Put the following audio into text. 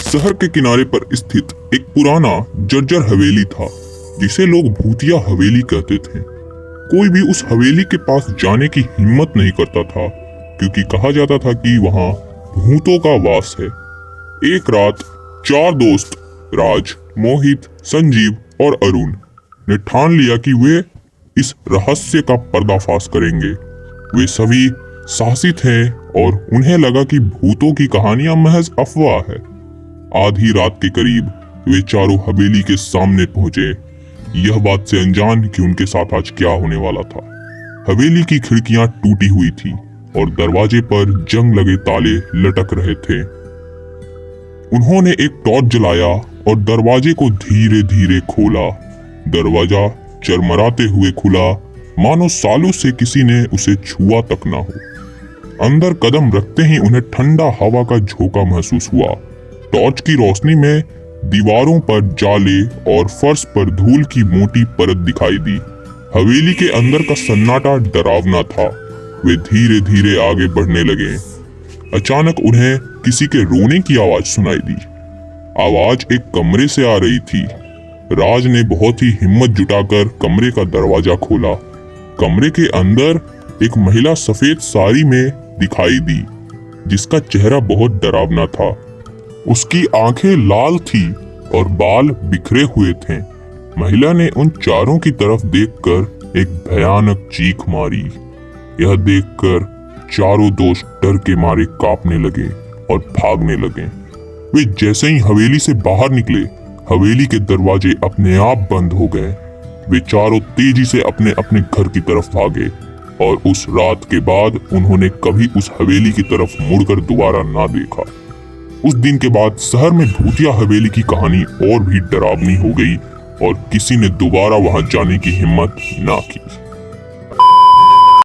शहर के किनारे पर स्थित एक पुराना जर्जर हवेली था, जिसे लोग भूतिया हवेली कहते थे। कोई भी उस हवेली के पास जाने की हिम्मत नहीं करता था, क्योंकि कहा जाता था कि वहां भूतों का वास है। एक रात 4 दोस्त राज, मोहित, संजीव और अरुण ने ठान लिया कि वे इस रहस्य का पर्दाफाश करेंगे। वे सभी साहसी थे और उन्हें लगा कि भूतों की कहानियां महज अफवाह है। आधी रात के करीब वे चारों हवेली के सामने पहुंचे, यह बात से अनजान कि उनके साथ आज क्या होने वाला था। हवेली की खिड़कियां टूटी हुई थी और दरवाजे पर जंग लगे ताले लटक रहे थे। उन्होंने एक टॉर्च जलाया और दरवाजे को धीरे धीरे खोला। दरवाजा चरमराते हुए खुला, मानो सालों से किसी ने उसे छुआ तक ना हो। अंदर कदम रखते ही उन्हें ठंडा हवा का झोंका महसूस हुआ। टॉर्च की रोशनी में दीवारों पर जाले और फर्श पर धूल की मोटी परत दिखाई दी। हवेली के अंदर का सन्नाटा डरावना था। वे धीरे धीरे आगे बढ़ने लगे। अचानक उन्हें किसी के रोने की आवाज सुनाई दी। आवाज एक कमरे से आ रही थी। राज ने बहुत ही हिम्मत जुटाकर कमरे का दरवाजा खोला। कमरे के अंदर एक महिला सफेद साड़ी में दिखाई दी, जिसका चेहरा बहुत डरावना था। उसकी आंखें लाल थी और बाल बिखरे हुए थे। महिला ने उन चारों की तरफ देखकर एक भयानक चीख मारी। यह देखकर चारों दोस्त डर के मारे कांपने लगे और भागने लगे। वे जैसे ही हवेली से बाहर निकले, हवेली के दरवाजे अपने आप बंद हो गए। वे चारों तेजी से अपने अपने घर की तरफ भागे और उस रात के बाद उन्होंने कभी उस हवेली की तरफ मुड़कर दोबारा ना देखा। उस दिन के बाद शहर में भूतिया हवेली की कहानी और भी डरावनी हो गई और किसी ने दोबारा वहां जाने की हिम्मत ना की।